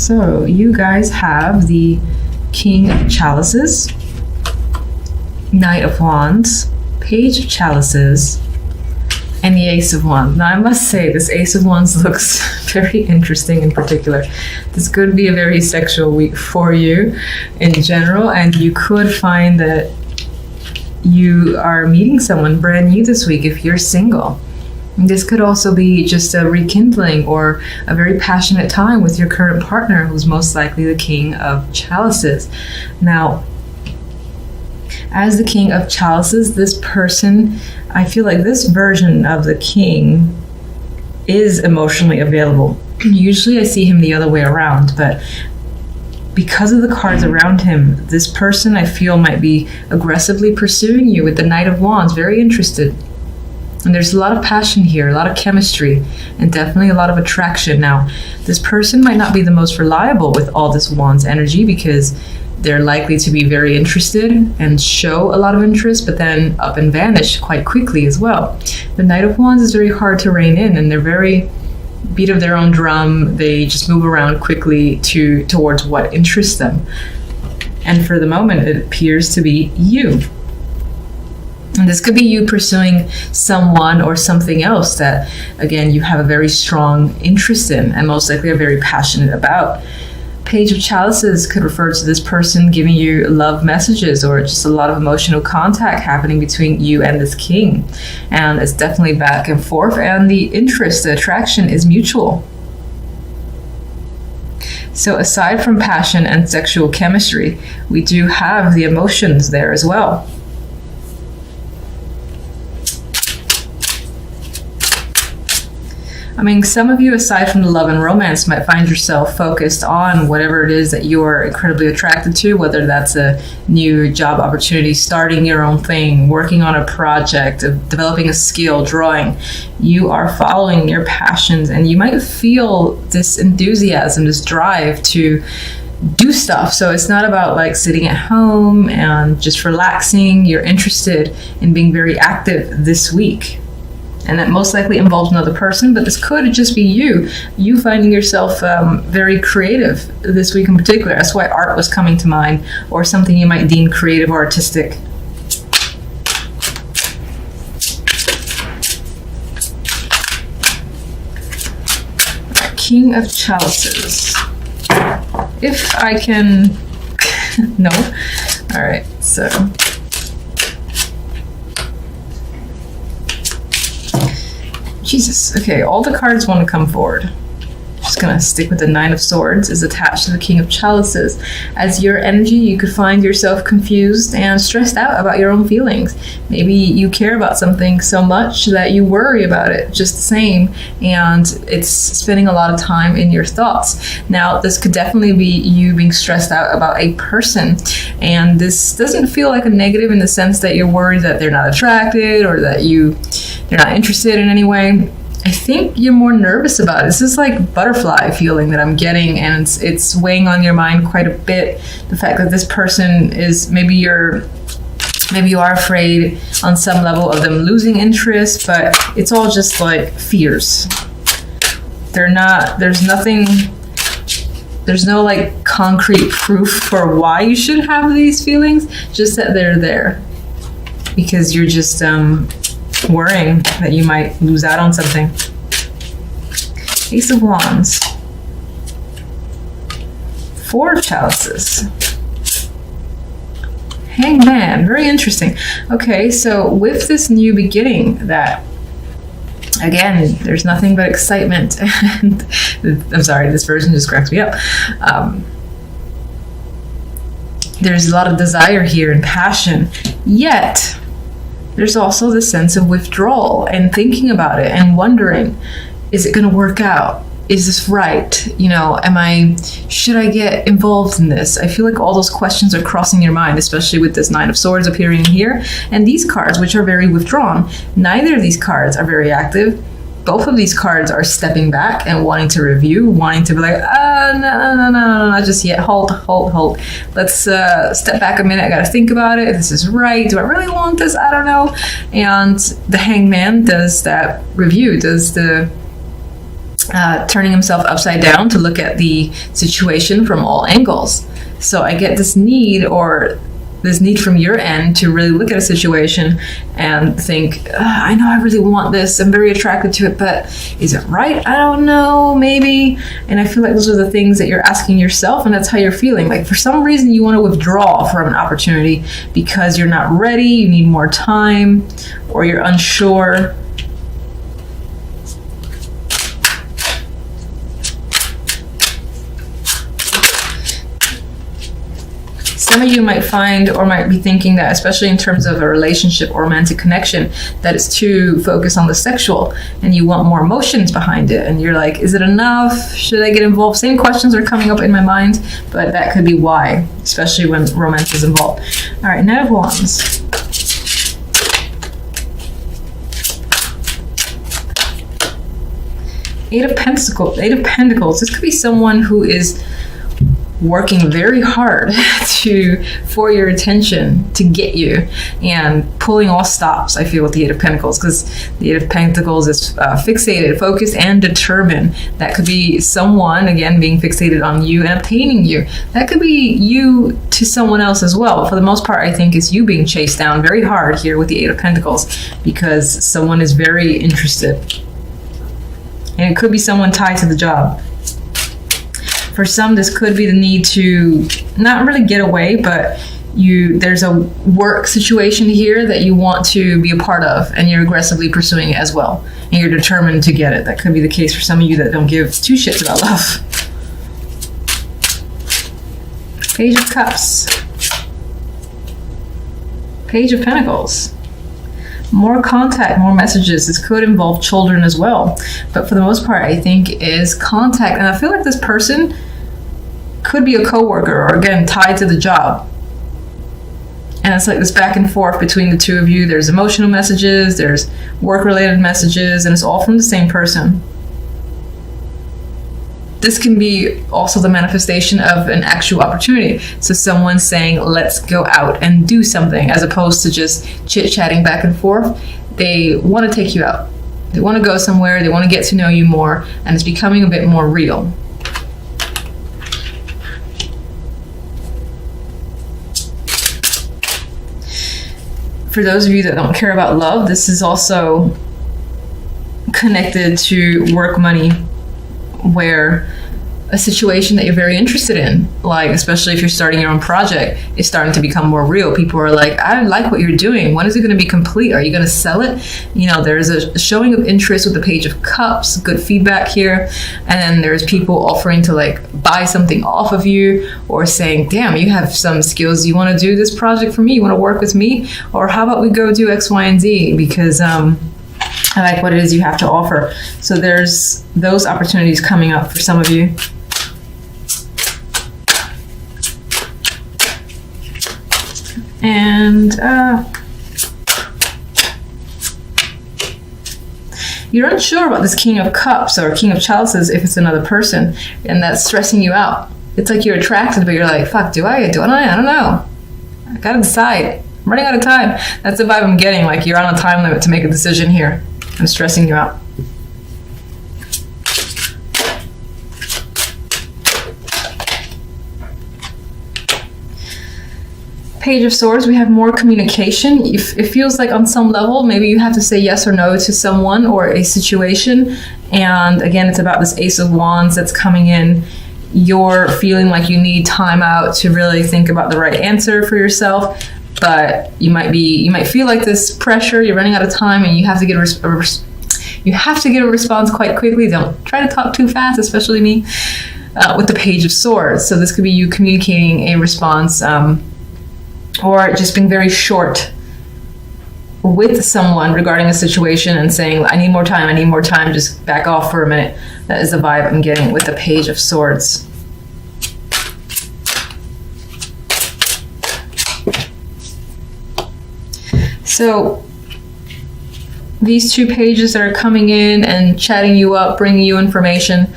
So you guys have the King of Chalices, Knight of Wands, Page of Chalices, and the Ace of Wands. Now I must say, this Ace of Wands looks very interesting in particular. This could be a very sexual week for you in general, and you could find that you are meeting someone brand new this week if you're single. This could also be just a rekindling or a very passionate time with your current partner, who's most likely the King of Chalices. Now, as the King of Chalices, this person, I feel like this version of the king is emotionally available. Usually I see him the other way around, but because of the cards around him, this person I feel might be aggressively pursuing you with the Knight of Wands, very interested. And there's a lot of passion here, a lot of chemistry, and definitely a lot of attraction. Now, this person might not be the most reliable with all this Wands energy because they're likely to be very interested and show a lot of interest, but then up and vanish quite quickly as well. The Knight of Wands is very hard to rein in, and they're very beat of their own drum. They just move around quickly towards what interests them. And for the moment, it appears to be you. And this could be you pursuing someone or something else that, again, you have a very strong interest in and most likely are very passionate about. Page of Chalices could refer to this person giving you love messages or just a lot of emotional contact happening between you and this king. And it's definitely back and forth, and the interest, the attraction is mutual. So aside from passion and sexual chemistry, we do have the emotions there as well. I mean, some of you, aside from the love and romance, might find yourself focused on whatever it is that you're incredibly attracted to, whether that's a new job opportunity, starting your own thing, working on a project, developing a skill, drawing. You are following your passions, and you might feel this enthusiasm, this drive to do stuff. So it's not about like sitting at home and just relaxing. You're interested in being very active this week. And that most likely involves another person, but this could just be you finding yourself very creative this week in particular. That's why art was coming to mind, or something you might deem creative or artistic. King of Chalices. If I can... no? All right, so... Jesus, okay, all the cards want to come forward. Just gonna stick with the Nine of Swords is attached to the King of Chalices. As your energy, you could find yourself confused and stressed out about your own feelings. Maybe you care about something so much that you worry about it just the same, and it's spending a lot of time in your thoughts. Now, this could definitely be you being stressed out about a person, and this doesn't feel like a negative in the sense that you're worried that they're not attracted or that they're not interested in any way. I think you're more nervous about it. This is like butterfly feeling that I'm getting, and it's weighing on your mind quite a bit. The fact that this person is, maybe you are afraid on some level of them losing interest, but it's all just like fears. There's no like concrete proof for why you should have these feelings, just that they're there. Because you're just worrying that you might lose out on something. Ace of Wands. Four of Chalices. Hangman, very interesting. Okay, so with this new beginning that, again, there's nothing but excitement. And I'm sorry, this version just cracks me up. There's a lot of desire here and passion, yet there's also this sense of withdrawal and thinking about it and wondering, is it going to work out? Is this right? You know, should I get involved in this? I feel like all those questions are crossing your mind, especially with this Nine of Swords appearing here. And these cards, which are very withdrawn, neither of these cards are very active. Both of these cards are stepping back and wanting to review, wanting to be like, no, not just yet. Hold. Let's step back a minute. I got to think about it. This is right. Do I really want this? I don't know. And the Hangman does that review, does the turning himself upside down to look at the situation from all angles. So I get this need from your end to really look at a situation and think, I know I really want this, I'm very attracted to it, but is it right? I don't know, maybe. And I feel like those are the things that you're asking yourself, and that's how you're feeling. Like for some reason you want to withdraw from an opportunity because you're not ready, you need more time, or you're unsure. Some of you might find or might be thinking that, especially in terms of a relationship or romantic connection, that it's too focused on the sexual and you want more emotions behind it. And you're like, is it enough? Should I get involved? Same questions are coming up in my mind, but that could be why, especially when romance is involved. All right, Knight of Wands. Eight of Pentacles. This could be someone who is working very hard for your attention, to get you, and pulling all stops, I feel, with the Eight of Pentacles, because the Eight of Pentacles is fixated, focused, and determined. That could be someone, again, being fixated on you and obtaining you. That could be you to someone else as well. But for the most part, I think it's you being chased down very hard here with the Eight of Pentacles, because someone is very interested. And it could be someone tied to the job. For some, this could be the need to not really get away, but there's a work situation here that you want to be a part of, and you're aggressively pursuing it as well, and you're determined to get it. That could be the case for some of you that don't give two shits about love. Page of Cups. Page of Pentacles. More contact, more messages. This could involve children as well, but for the most part, I think is contact. And I feel like this person could be a coworker, or again, tied to the job. And it's like this back and forth between the two of you. There's emotional messages, there's work-related messages, and it's all from the same person. This can be also the manifestation of an actual opportunity. So someone saying, let's go out and do something, as opposed to just chit-chatting back and forth. They want to take you out. They want to go somewhere, they want to get to know you more, and it's becoming a bit more real. For those of you that don't care about love, this is also connected to work, money, where a situation that you're very interested in, like especially if you're starting your own project, is starting to become more real. People are like, I like what you're doing. When is it going to be complete? Are you going to sell it? You know, there's a showing of interest with the Page of Cups, good feedback here. And then there's people offering to like buy something off of you, or saying, damn, you have some skills. You want to do this project for me? You want to work with me? Or how about we go do X, Y, and Z? Because I like what it is you have to offer. So there's those opportunities coming up for some of you. And you're unsure about this King of Cups or King of Chalices if it's another person, and that's stressing you out. It's like you're attracted, but you're like, fuck, do I? I don't know. I gotta decide. I'm running out of time. That's the vibe I'm getting. Like you're on a time limit to make a decision here. I'm stressing you out. Page of Swords, we have more communication. It feels like on some level, maybe you have to say yes or no to someone or a situation. And again, it's about this Ace of Wands that's coming in. You're feeling like you need time out to really think about the right answer for yourself. But you might feel like this pressure, you're running out of time, and you have to get a response quite quickly. Don't try to talk too fast, especially me, with the Page of Swords. So this could be you communicating a response, or just being very short with someone regarding a situation and saying, I need more time, just back off for a minute. That is the vibe I'm getting with the Page of Swords. So these two pages that are coming in and chatting you up, bringing you information,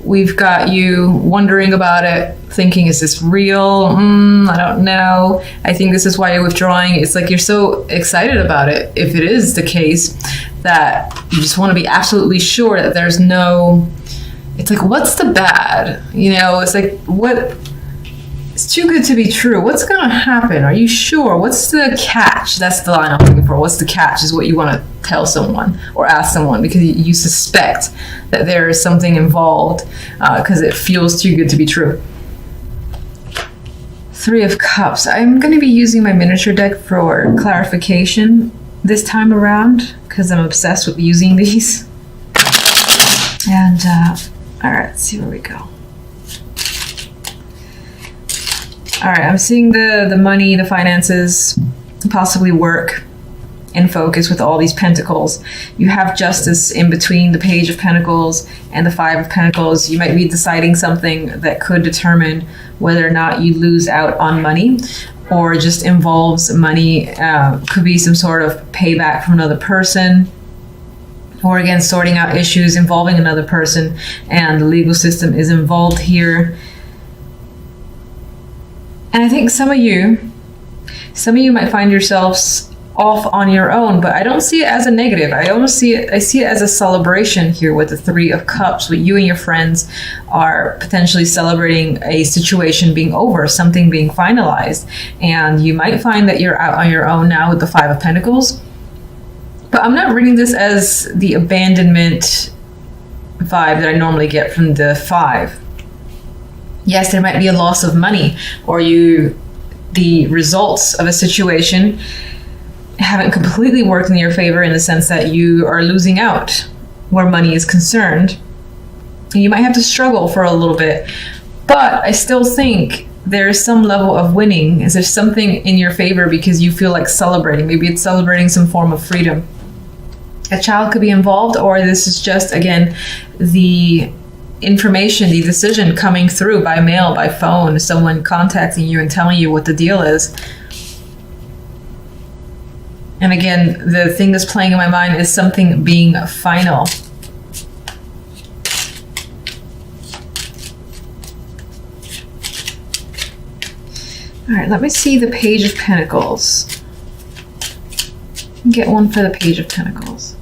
we've got you wondering about it, thinking, is this real? I don't know. I think this is why you're withdrawing. It's like you're so excited about it, if it is the case, that you just want to be absolutely sure that there's no it's like, what's the bad? You know, it's like, what? It's too good to be true. What's going to happen? Are you sure? What's the catch? That's the line I'm looking for. What's the catch is what you want to tell someone or ask someone, because you suspect that there is something involved because it feels too good to be true. 3 of Cups. I'm going to be using my miniature deck for clarification this time around because I'm obsessed with using these. And all right, let's see where we go. All right, I'm seeing the money, the finances, possibly work in focus with all these pentacles. You have Justice in between the Page of Pentacles and the 5 of Pentacles. You might be deciding something that could determine whether or not you lose out on money, or just involves money. Could be some sort of payback from another person, or again, sorting out issues involving another person, and the legal system is involved here. And I think some of you might find yourselves off on your own, but I don't see it as a negative. I see it as a celebration here with the 3 of Cups. With you and your friends are potentially celebrating a situation being over, something being finalized. And you might find that you're out on your own now with the 5 of Pentacles. But I'm not reading this as the abandonment vibe that I normally get from the 5. Yes, there might be a loss of money, or the results of a situation haven't completely worked in your favor in the sense that you are losing out where money is concerned. And you might have to struggle for a little bit, but I still think there's some level of winning. Is there something in your favor because you feel like celebrating? Maybe it's celebrating some form of freedom. A child could be involved, or this is just, again, the information, the decision coming through by mail, by phone, someone contacting you and telling you what the deal is. And again, the thing that's playing in my mind is something being final. All right, let me see the Page of Pentacles. Get one for the Page of Pentacles.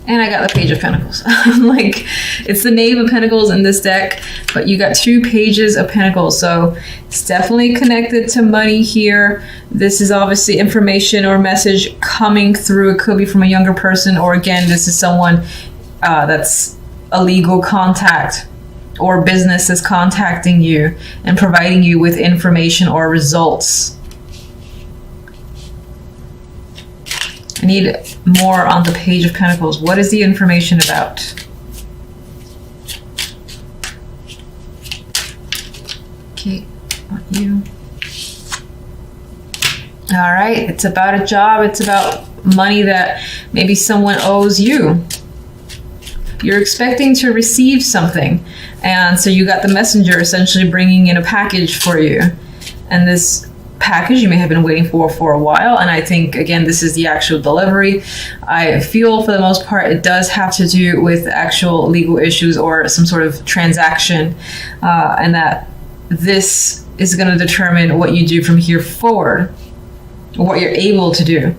And I got the Page of Pentacles. I'm like, it's the Knave of Pentacles in this deck, but you got 2 Pages of Pentacles. So it's definitely connected to money here. This is obviously information or message coming through. It could be from a younger person, or again, this is someone that's a legal contact or business is contacting you and providing you with information or results. I need more on the Page of Pentacles. What is the information about? Okay, on you. All right, it's about a job. It's about money that maybe someone owes you. You're expecting to receive something, and so you got the messenger essentially bringing in a package for you. And this package you may have been waiting for a while, and I think, again, this is the actual delivery. I feel for the most part it does have to do with actual legal issues or some sort of transaction, and that this is going to determine what you do from here forward, or what you're able to do.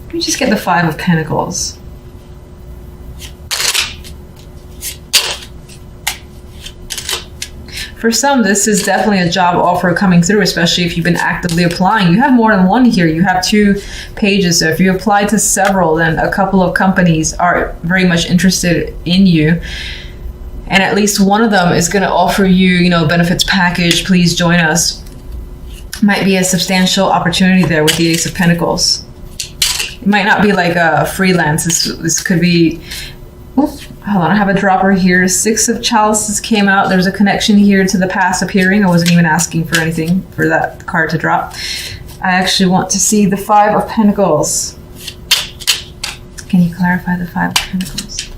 Let me just get the 5 of Pentacles. For some, this is definitely a job offer coming through, especially if you've been actively applying. You have more than one here. You have 2 pages. So if you apply to several, then a couple of companies are very much interested in you. And at least one of them is going to offer you, benefits package. Please join us. Might be a substantial opportunity there with the Ace of Pentacles. It might not be like a freelance. This could be... Hold on, I have a dropper here. 6 of Chalices came out. There's a connection here to the past appearing. I wasn't even asking for anything for that card to drop. I actually want to see the 5 of Pentacles. Can you clarify the 5 of Pentacles?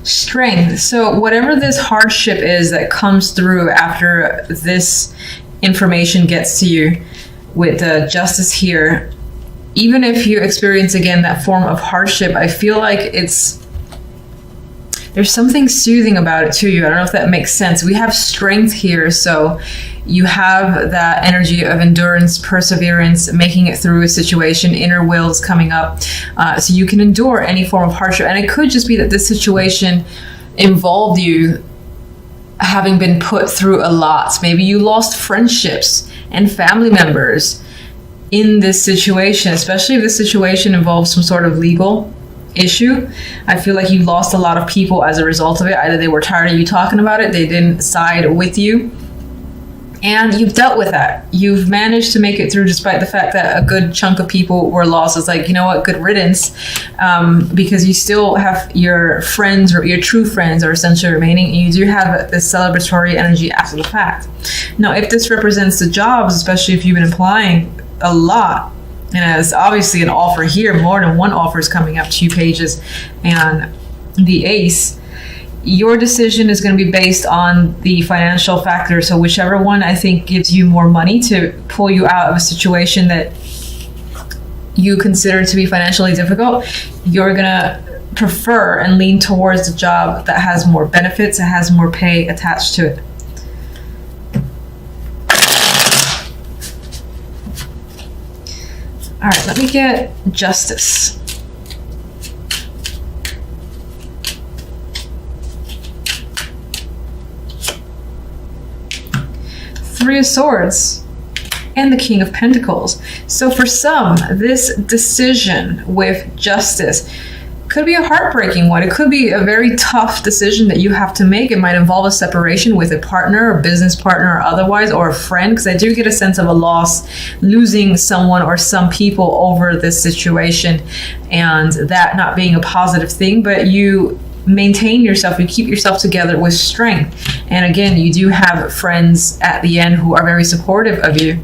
Strength. So whatever this hardship is that comes through after this information gets to you with the Justice here, even if you experience, again, that form of hardship, I feel like there's something soothing about it to you. I don't know if that makes sense. We have strength here, so You have that energy of endurance, perseverance, making it through a situation, inner will is coming up. So you can endure any form of hardship. And it could just be that this situation involved you having been put through a lot. Maybe you lost friendships and family members in this situation, especially if this situation involves some sort of legal issue. I feel like you lost a lot of people as a result of it. Either they were tired of you talking about it, they didn't side with you, and you've dealt with that. You've managed to make it through despite the fact that a good chunk of people were lost. It's like, you know what, good riddance, because you still have your friends, or your true friends are essentially remaining, and you do have this celebratory energy after the fact. Now, if this represents the jobs, especially if you've been applying a lot, and as obviously an offer here, more than one offer is coming up, 2 pages and the ace, your decision is going to be based on the financial factor. So whichever one I think gives you more money to pull you out of a situation that you consider to be financially difficult, you're going to prefer and lean towards the job that has more benefits, that has more pay attached to it. All right, let me get justice. Three of Swords and the King of Pentacles. So for some, this decision with justice could be a heartbreaking one. It could be a very tough decision that you have to make. It might involve a separation with a partner, or business partner, or otherwise, or a friend, because I do get a sense of a loss, losing someone or some people over this situation, and that not being a positive thing. But you maintain yourself, you keep yourself together with strength. And again, you do have friends at the end who are very supportive of you.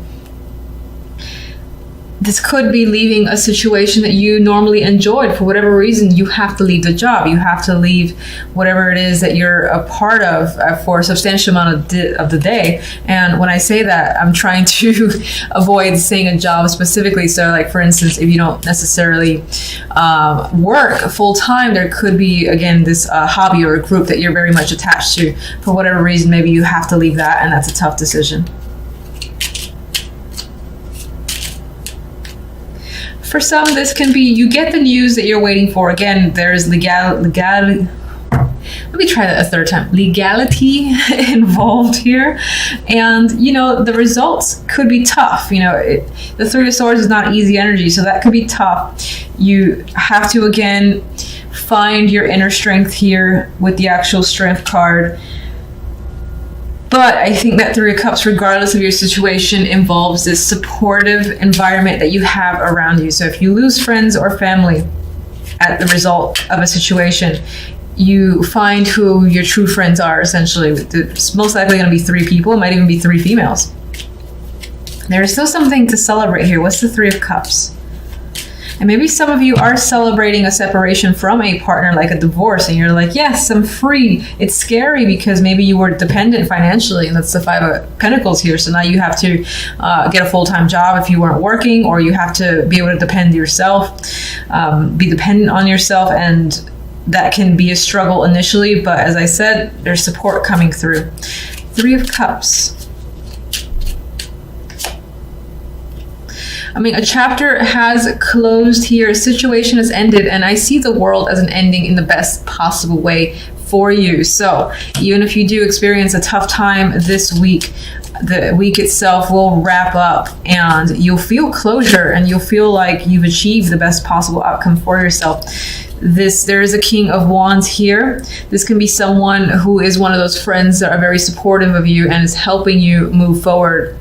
This could be leaving a situation that you normally enjoyed. For whatever reason, you have to leave the job. You have to leave whatever it is that you're a part of for a substantial amount of the day. And when I say that, I'm trying to avoid saying a job specifically. So like, for instance, if you don't necessarily work full time, there could be, again, this hobby or a group that you're very much attached to. For whatever reason, maybe you have to leave that, and that's a tough decision. For some, this can be, you get the news that you're waiting for. Again, there's legality. Let me try that a third time. Legality involved here. And, you know, the results could be tough. You know, the Three of Swords is not easy energy, so that could be tough. You have to, again, find your inner strength here with the actual Strength card. But I think that Three of Cups, regardless of your situation, involves this supportive environment that you have around you. So if you lose friends or family at the result of a situation, you find who your true friends are, essentially. It's most likely going to be 3 people. It might even be 3 females. There is still something to celebrate here. What's the Three of Cups? And maybe some of you are celebrating a separation from a partner, like a divorce, and you're like, yes, I'm free. It's scary because maybe you were dependent financially, and that's the Five of Pentacles here. So now you have to get a full-time job if you weren't working, or you have to be able to depend yourself, be dependent on yourself, and that can be a struggle initially. But as I said, there's support coming through. Three of Cups. I mean, a chapter has closed here, a situation has ended, and I see the world as an ending in the best possible way for you. So even if you do experience a tough time this week, the week itself will wrap up and you'll feel closure, and you'll feel like you've achieved the best possible outcome for yourself. There is a King of Wands here. This can be someone who is one of those friends that are very supportive of you and is helping you move forward.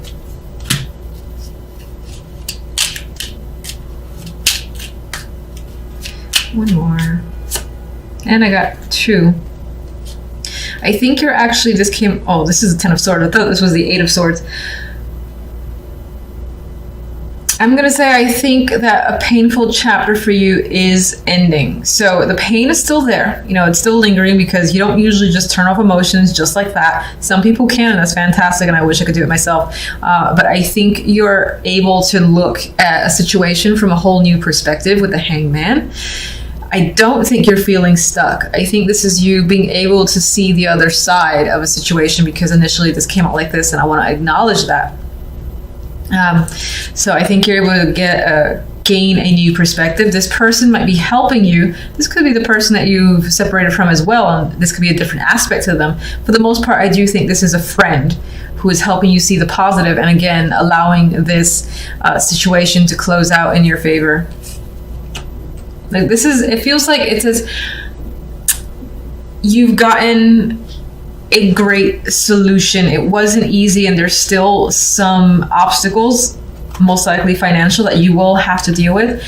One more. And I got 2. I think you're actually, this is a 10 of Swords. I thought this was the 8 of Swords. I'm going to say I think that a painful chapter for you is ending. So the pain is still there. You know, it's still lingering because you don't usually just turn off emotions just like that. Some people can, and that's fantastic, and I wish I could do it myself. But I think you're able to look at a situation from a whole new perspective with the Hangman. I don't think you're feeling stuck. I think this is you being able to see the other side of a situation, because initially this came out like this, and I want to acknowledge that. So I think you're able to gain a new perspective. This person might be helping you. This could be the person that you've separated from as well, and this could be a different aspect to them. For the most part, I do think this is a friend who is helping you see the positive, and again, allowing this situation to close out in your favor. Like this is, it feels like it says you've gotten a great solution. It wasn't easy, and there's still some obstacles, most likely financial, that you will have to deal with.